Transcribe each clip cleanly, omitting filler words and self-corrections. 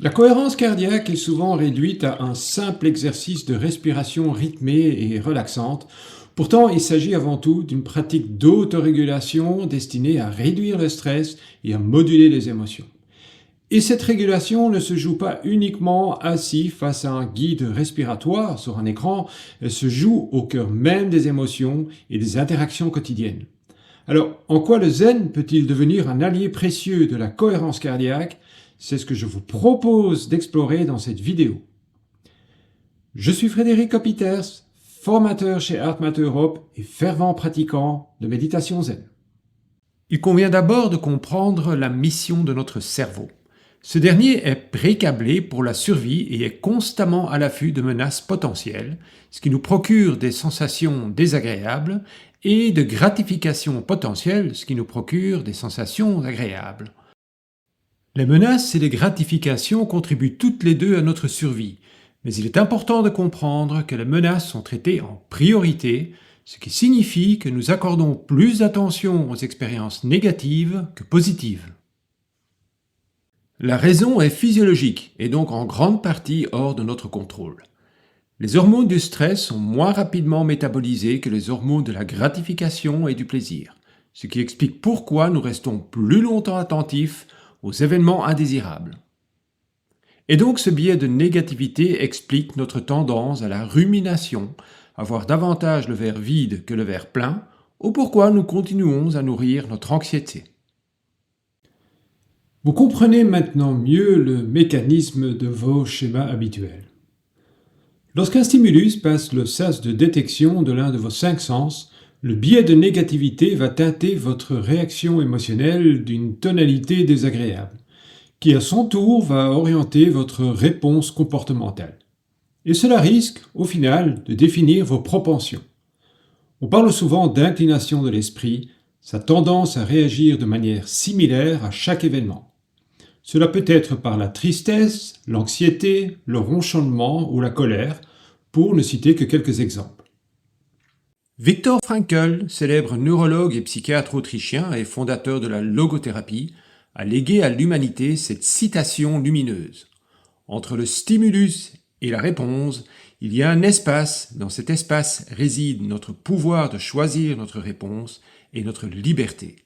La cohérence cardiaque est souvent réduite à un simple exercice de respiration rythmée et relaxante. Pourtant, il s'agit avant tout d'une pratique d'autorégulation destinée à réduire le stress et à moduler les émotions. Et cette régulation ne se joue pas uniquement assis face à un guide respiratoire sur un écran, elle se joue au cœur même des émotions et des interactions quotidiennes. Alors, en quoi le zen peut-il devenir un allié précieux de la cohérence cardiaque? C'est ce que je vous propose d'explorer dans cette vidéo. Je suis Frédéric Kopiters, formateur chez HeartMath Europe et fervent pratiquant de méditation zen. Il convient d'abord de comprendre la mission de notre cerveau. Ce dernier est pré-câblé pour la survie et est constamment à l'affût de menaces potentielles, ce qui nous procure des sensations désagréables, et de gratification potentielle, ce qui nous procure des sensations agréables. Les menaces et les gratifications contribuent toutes les deux à notre survie, mais il est important de comprendre que les menaces sont traitées en priorité, ce qui signifie que nous accordons plus d'attention aux expériences négatives que positives. La raison est physiologique et donc en grande partie hors de notre contrôle. Les hormones du stress sont moins rapidement métabolisées que les hormones de la gratification et du plaisir, ce qui explique pourquoi nous restons plus longtemps attentifs aux événements indésirables. Et donc ce biais de négativité explique notre tendance à la rumination, à voir davantage le verre vide que le verre plein, ou pourquoi nous continuons à nourrir notre anxiété. Vous comprenez maintenant mieux le mécanisme de vos schémas habituels. Lorsqu'un stimulus passe le sas de détection de l'un de vos 5 sens, le biais de négativité va teinter votre réaction émotionnelle d'une tonalité désagréable, qui à son tour va orienter votre réponse comportementale. Et cela risque, au final, de définir vos propensions. On parle souvent d'inclination de l'esprit, sa tendance à réagir de manière similaire à chaque événement. Cela peut être par la tristesse, l'anxiété, le ronchonnement ou la colère, pour ne citer que quelques exemples. Viktor Frankl, célèbre neurologue et psychiatre autrichien et fondateur de la logothérapie, a légué à l'humanité cette citation lumineuse. Entre le stimulus et la réponse, il y a un espace, dans cet espace réside notre pouvoir de choisir notre réponse et notre liberté.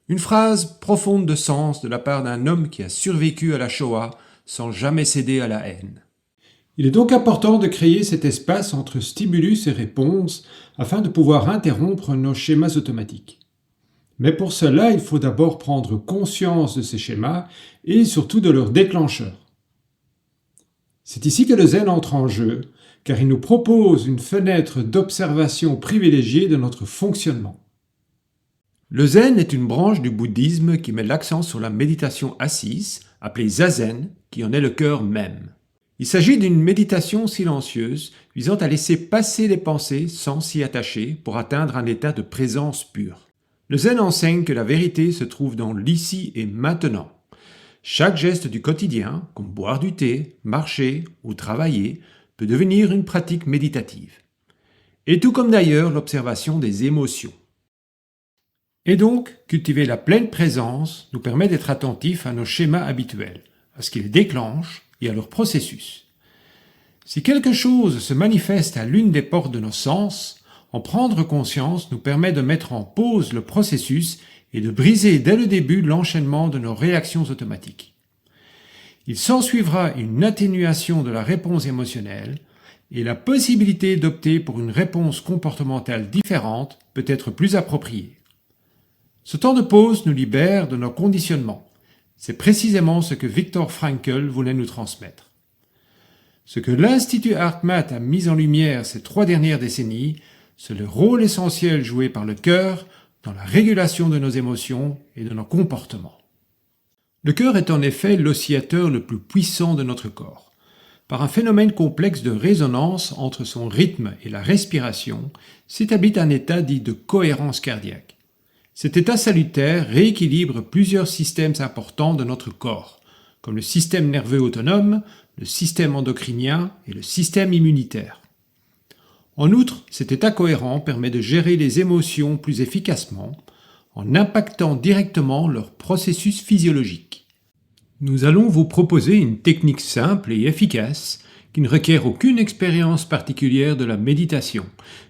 Une phrase profonde de sens de la part d'un homme qui a survécu à la Shoah sans jamais céder à la haine. Il est donc important de créer cet espace entre stimulus et réponse afin de pouvoir interrompre nos schémas automatiques. Mais pour cela, il faut d'abord prendre conscience de ces schémas et surtout de leurs déclencheurs. C'est ici que le zen entre en jeu, car il nous propose une fenêtre d'observation privilégiée de notre fonctionnement. Le zen est une branche du bouddhisme qui met l'accent sur la méditation assise, appelée zazen, qui en est le cœur même. Il s'agit d'une méditation silencieuse visant à laisser passer les pensées sans s'y attacher pour atteindre un état de présence pure. Le zen enseigne que la vérité se trouve dans l'ici et maintenant. Chaque geste du quotidien, comme boire du thé, marcher ou travailler, peut devenir une pratique méditative. Et tout comme d'ailleurs l'observation des émotions. Et donc, cultiver la pleine présence nous permet d'être attentifs à nos schémas habituels, à ce qu'ils déclenchent et à leur processus. Si quelque chose se manifeste à l'une des portes de nos sens, en prendre conscience nous permet de mettre en pause le processus et de briser dès le début l'enchaînement de nos réactions automatiques. Il s'ensuivra une atténuation de la réponse émotionnelle et la possibilité d'opter pour une réponse comportementale différente peut être plus appropriée. Ce temps de pause nous libère de nos conditionnements. C'est précisément ce que Viktor Frankl voulait nous transmettre. Ce que l'Institut HeartMath a mis en lumière ces 3 dernières décennies, c'est le rôle essentiel joué par le cœur dans la régulation de nos émotions et de nos comportements. Le cœur est en effet l'oscillateur le plus puissant de notre corps. Par un phénomène complexe de résonance entre son rythme et la respiration, s'établit un état dit de cohérence cardiaque. Cet état salutaire rééquilibre plusieurs systèmes importants de notre corps, comme le système nerveux autonome, le système endocrinien et le système immunitaire. En outre, cet état cohérent permet de gérer les émotions plus efficacement, en impactant directement leur processus physiologique. Nous allons vous proposer une technique simple et efficace qui ne requiert aucune expérience particulière de la méditation,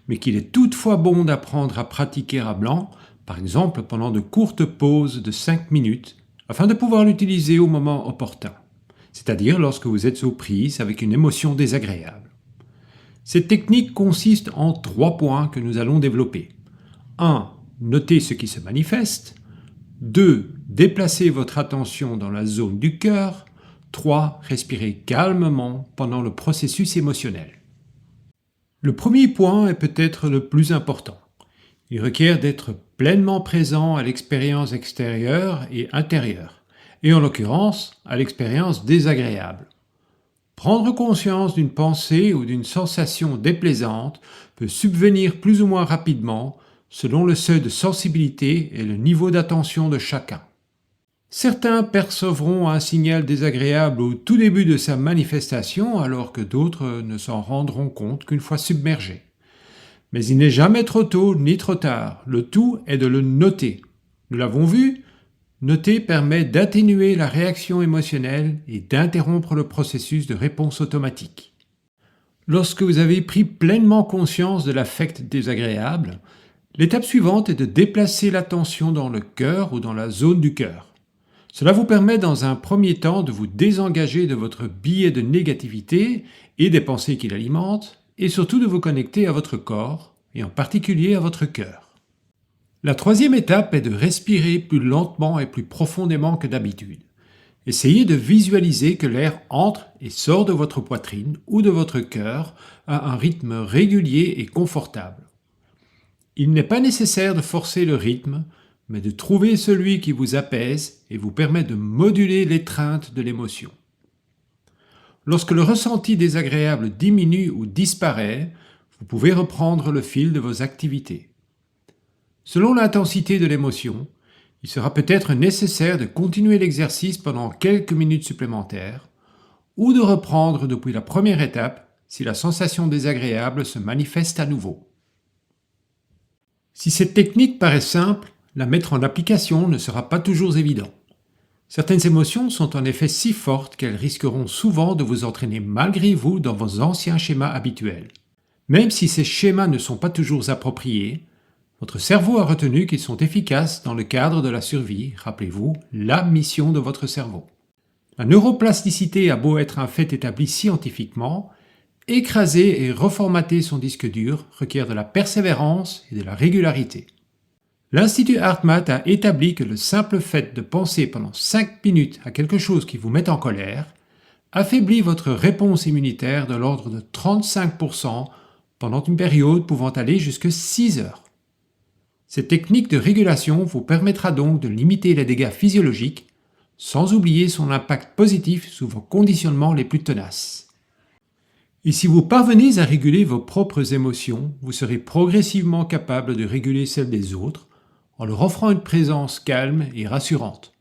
mais qu'il est toutefois bon d'apprendre à pratiquer à blanc, par exemple pendant de courtes pauses de 5 minutes, afin de pouvoir l'utiliser au moment opportun, c'est-à-dire lorsque vous êtes aux prises avec une émotion désagréable. Cette technique consiste en 3 points que nous allons développer. 1. Notez ce qui se manifeste. 2. Déplacez votre attention dans la zone du cœur. 3. Respirez calmement pendant le processus émotionnel. Le premier point est peut-être le plus important. Il requiert d'être pleinement présent à l'expérience extérieure et intérieure, et en l'occurrence à l'expérience désagréable. Prendre conscience d'une pensée ou d'une sensation déplaisante peut subvenir plus ou moins rapidement selon le seuil de sensibilité et le niveau d'attention de chacun. Certains percevront un signal désagréable au tout début de sa manifestation alors que d'autres ne s'en rendront compte qu'une fois submergés. Mais il n'est jamais trop tôt ni trop tard, le tout est de le noter. Nous l'avons vu, noter permet d'atténuer la réaction émotionnelle et d'interrompre le processus de réponse automatique. Lorsque vous avez pris pleinement conscience de l'affect désagréable, l'étape suivante est de déplacer l'attention dans le cœur ou dans la zone du cœur. Cela vous permet dans un premier temps de vous désengager de votre biais de négativité et des pensées qui l'alimentent, et surtout de vous connecter à votre corps, et en particulier à votre cœur. La troisième étape est de respirer plus lentement et plus profondément que d'habitude. Essayez de visualiser que l'air entre et sort de votre poitrine ou de votre cœur à un rythme régulier et confortable. Il n'est pas nécessaire de forcer le rythme, mais de trouver celui qui vous apaise et vous permet de moduler l'étreinte de l'émotion. Lorsque le ressenti désagréable diminue ou disparaît, vous pouvez reprendre le fil de vos activités. Selon l'intensité de l'émotion, il sera peut-être nécessaire de continuer l'exercice pendant quelques minutes supplémentaires ou de reprendre depuis la première étape si la sensation désagréable se manifeste à nouveau. Si cette technique paraît simple, la mettre en application ne sera pas toujours évident. Certaines émotions sont en effet si fortes qu'elles risqueront souvent de vous entraîner malgré vous dans vos anciens schémas habituels. Même si ces schémas ne sont pas toujours appropriés, votre cerveau a retenu qu'ils sont efficaces dans le cadre de la survie, rappelez-vous, la mission de votre cerveau. La neuroplasticité a beau être un fait établi scientifiquement, écraser et reformater son disque dur requiert de la persévérance et de la régularité. L'Institut HeartMath a établi que le simple fait de penser pendant 5 minutes à quelque chose qui vous met en colère affaiblit votre réponse immunitaire de l'ordre de 35% pendant une période pouvant aller jusqu'à 6 heures. Cette technique de régulation vous permettra donc de limiter les dégâts physiologiques sans oublier son impact positif sur vos conditionnements les plus tenaces. Et si vous parvenez à réguler vos propres émotions, vous serez progressivement capable de réguler celles des autres en leur offrant une présence calme et rassurante.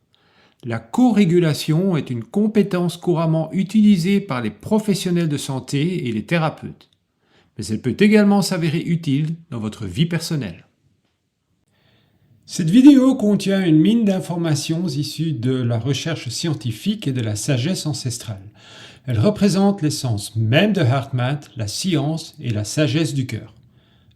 La co-régulation est une compétence couramment utilisée par les professionnels de santé et les thérapeutes, mais elle peut également s'avérer utile dans votre vie personnelle. Cette vidéo contient une mine d'informations issues de la recherche scientifique et de la sagesse ancestrale. Elle représente l'essence même de HeartMath, la science et la sagesse du cœur.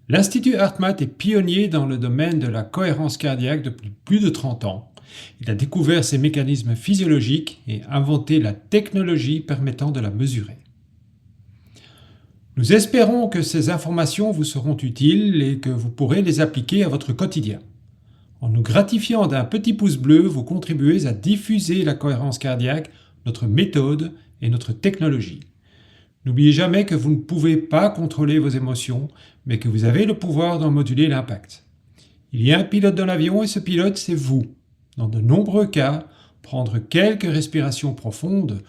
L'Institut HeartMath est pionnier dans le domaine de la cohérence cardiaque depuis plus de 30 ans. Il a découvert ses mécanismes physiologiques et inventé la technologie permettant de la mesurer. Nous espérons que ces informations vous seront utiles et que vous pourrez les appliquer à votre quotidien. En nous gratifiant d'un petit pouce bleu, vous contribuez à diffuser la cohérence cardiaque, notre méthode et notre technologie. N'oubliez jamais que vous ne pouvez pas contrôler vos émotions, mais que vous avez le pouvoir d'en moduler l'impact. Il y a un pilote dans l'avion et ce pilote, c'est vous. Dans de nombreux cas, prendre quelques respirations profondes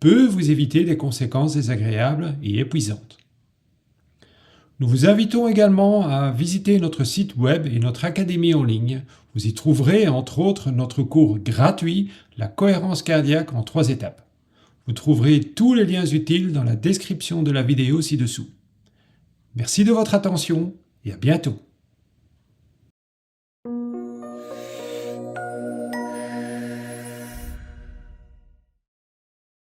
peut vous éviter des conséquences désagréables et épuisantes. Nous vous invitons également à visiter notre site web et notre académie en ligne. Vous y trouverez entre autres notre cours gratuit « La cohérence cardiaque en 3 étapes ». Vous trouverez tous les liens utiles dans la description de la vidéo ci-dessous. Merci de votre attention et à bientôt.